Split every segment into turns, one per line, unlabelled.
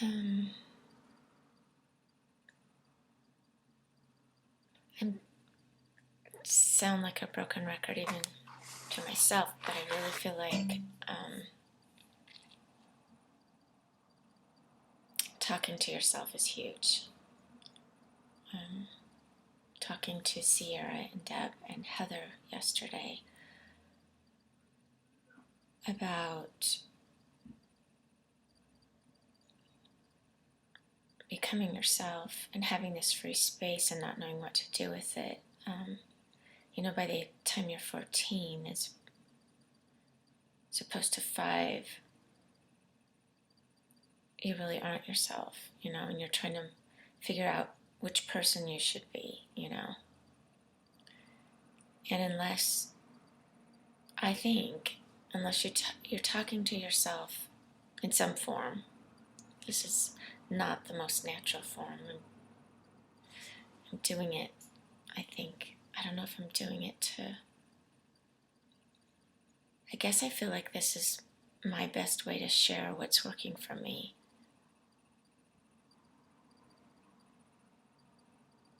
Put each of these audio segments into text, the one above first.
I sound like a broken record even to myself, but I really feel like talking to yourself is huge. Talking to Sierra and Deb and Heather yesterday about becoming yourself and having this free space and not knowing what to do with it. By the time you're 14, as opposed to 5, you really aren't yourself, and you're trying to figure out which person you should be, And unless you're talking to yourself in some form, this is not the most natural form. I'm doing it, I don't know if I'm doing it I guess I feel like this is my best way to share what's working for me.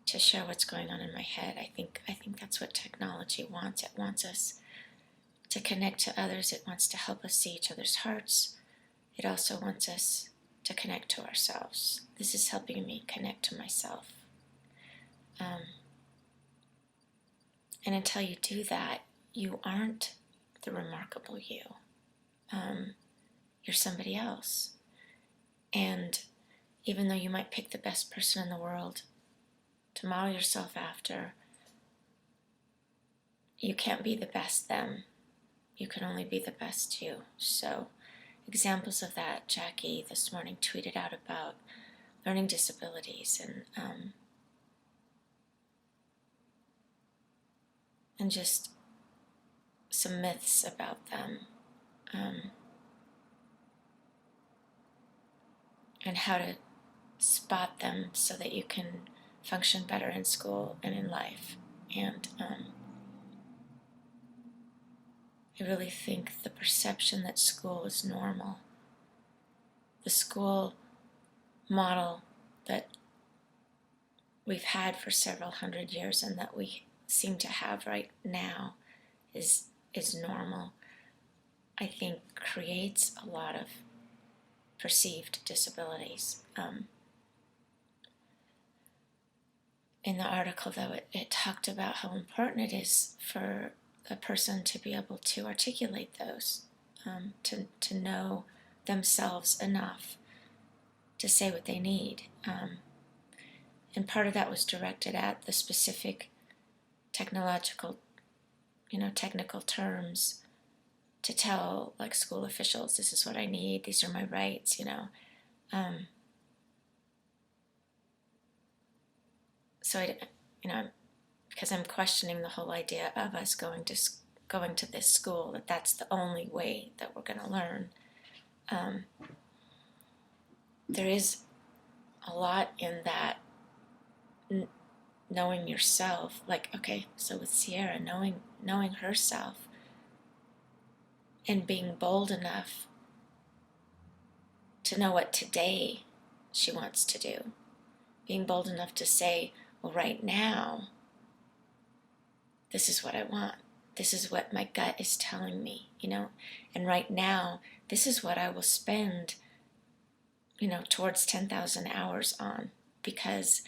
To share what's going on in my head. I think that's what technology wants. It wants us to connect to others. It wants to help us see each other's hearts. It also wants us to connect to ourselves. This is helping me connect to myself. And until you do that, you aren't the remarkable you. You're somebody else. And even though you might pick the best person in the world to model yourself after, you can't be the best them. You can only be the best you. So, examples of that, Jackie this morning tweeted out about learning disabilities and just some myths about them, and how to spot them so that you can function better in school and in life. And I really think the perception that school is normal, the school model that we've had for several hundred years and that we seem to have right now is normal, I think creates a lot of perceived disabilities. In the article, though, it talked about how important it is for a person to be able to articulate those, to know themselves enough to say what they need. And part of that was directed at the specific technical terms to tell, like, school officials, this is what I need, these are my rights, So because I'm questioning the whole idea of us going to this school, that's the only way that we're going to learn. There is a lot in that knowing yourself, like, okay, so with Sierra, knowing herself and being bold enough to know what today she wants to do, being bold enough to say, well, right now, this is what I want. This is what my gut is telling me, and right now, this is what I will spend, towards 10,000 hours on, because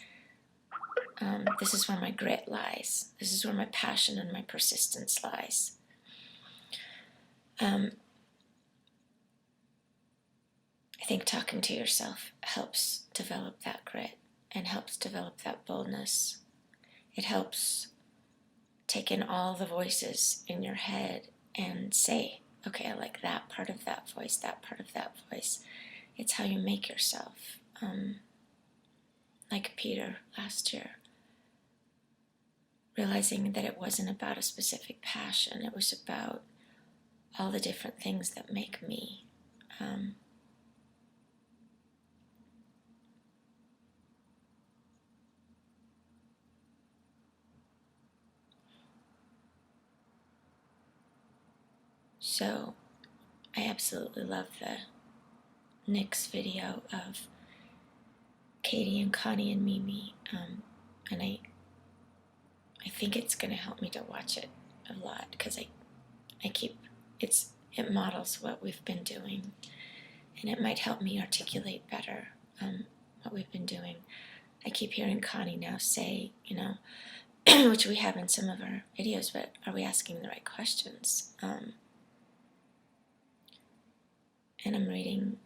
this is where my grit lies. This is where my passion and my persistence lies. I think talking to yourself helps develop that grit and helps develop that boldness. It helps take in all the voices in your head and say, okay, I like that part of that voice, that part of that voice. It's how you make yourself. Like Peter last year, realizing that it wasn't about a specific passion, it was about all the different things that make me. So I absolutely love the Nick's video of Katie and Connie and Mimi, and I think it's going to help me to watch it a lot, because I keep, it models what we've been doing, and it might help me articulate better what we've been doing. I keep hearing Connie now say, which we have in some of our videos, but are we asking the right questions? And I'm reading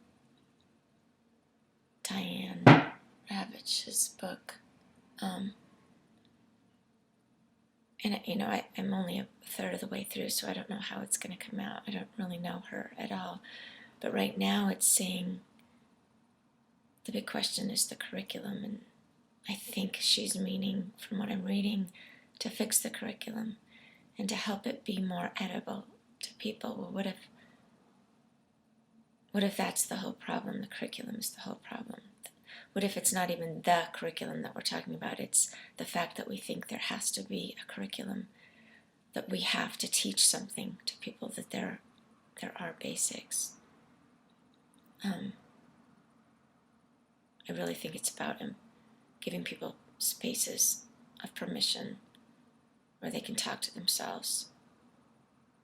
Diane Ravitch's book, and I'm only a third of the way through, so I don't know how it's going to come out. I don't really know her at all, but right now it's saying the big question is the curriculum, and I think she's meaning, from what I'm reading, to fix the curriculum and to help it be more edible to people. Well, what if that's the whole problem? The curriculum is the whole problem. What if it's not even the curriculum that we're talking about? It's the fact that we think there has to be a curriculum, that we have to teach something to people, that there are basics. I really think it's about giving people spaces of permission where they can talk to themselves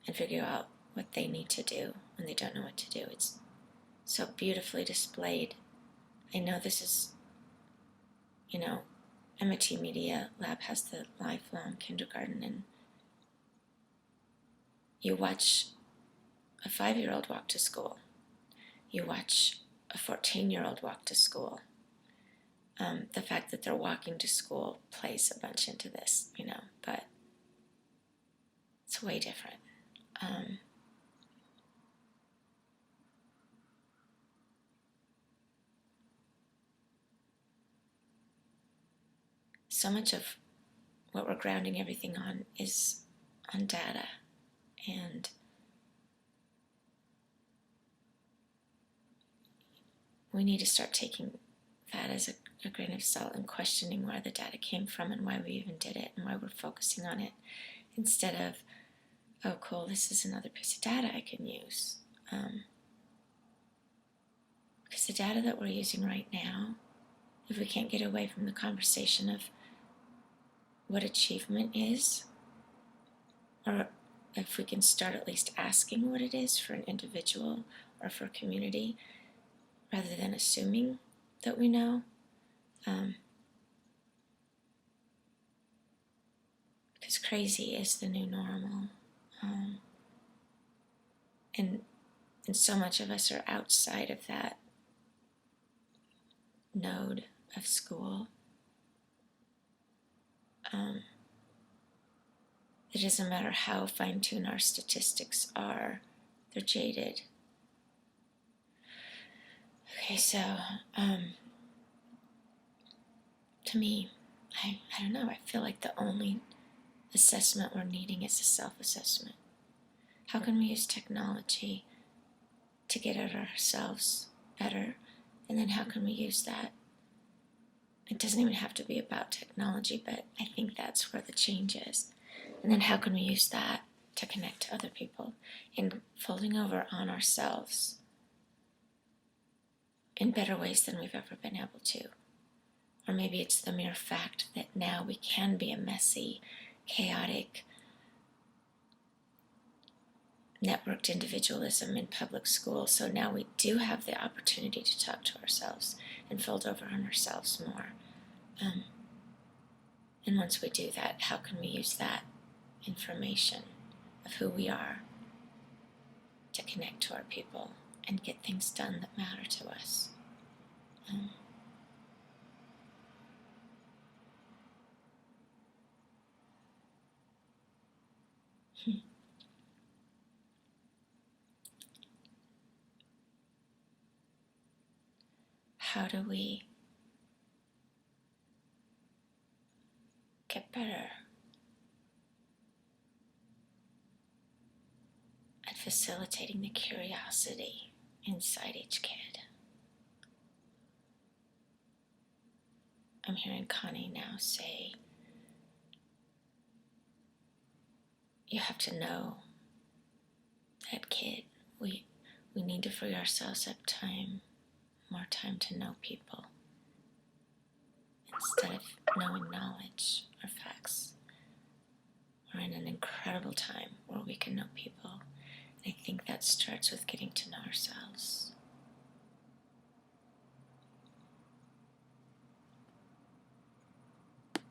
and figure out what they need to do when they don't know what to do. It's so beautifully displayed. I know this is, MIT Media Lab has the lifelong kindergarten, and you watch a 5-year-old walk to school. You watch a 14-year-old walk to school. The fact that they're walking to school plays a bunch into this, but it's way different. So much of what we're grounding everything on is on data, and we need to start taking that as a grain of salt and questioning where the data came from and why we even did it and why we're focusing on it, instead of, oh cool, this is another piece of data I can use. Because the data that we're using right now, if we can't get away from the conversation of what achievement is, or if we can start at least asking what it is for an individual or for a community, rather than assuming that we know, because crazy is the new normal, and so much of us are outside of that node of school. It doesn't matter how fine-tuned our statistics are, they're jaded. Okay, so to me, I don't know, I feel like the only assessment we're needing is a self-assessment. How can we use technology to get at ourselves better? And then how can we use that? It doesn't even have to be about technology, but I think that's where the change is. And then how can we use that to connect to other people in folding over on ourselves in better ways than we've ever been able to? Or maybe it's the mere fact that now we can be a messy, chaotic, networked individualism in public school, so now we do have the opportunity to talk to ourselves and fold over on ourselves more. And once we do that, how can we use that information of who we are to connect to our people and get things done that matter to us? How do we get better at facilitating the curiosity inside each kid? I'm hearing Connie now say, you have to know that kid. We need to free ourselves up more time to know people. knowing knowledge or facts. We're in an incredible time where we can know people. And I think that starts with getting to know ourselves.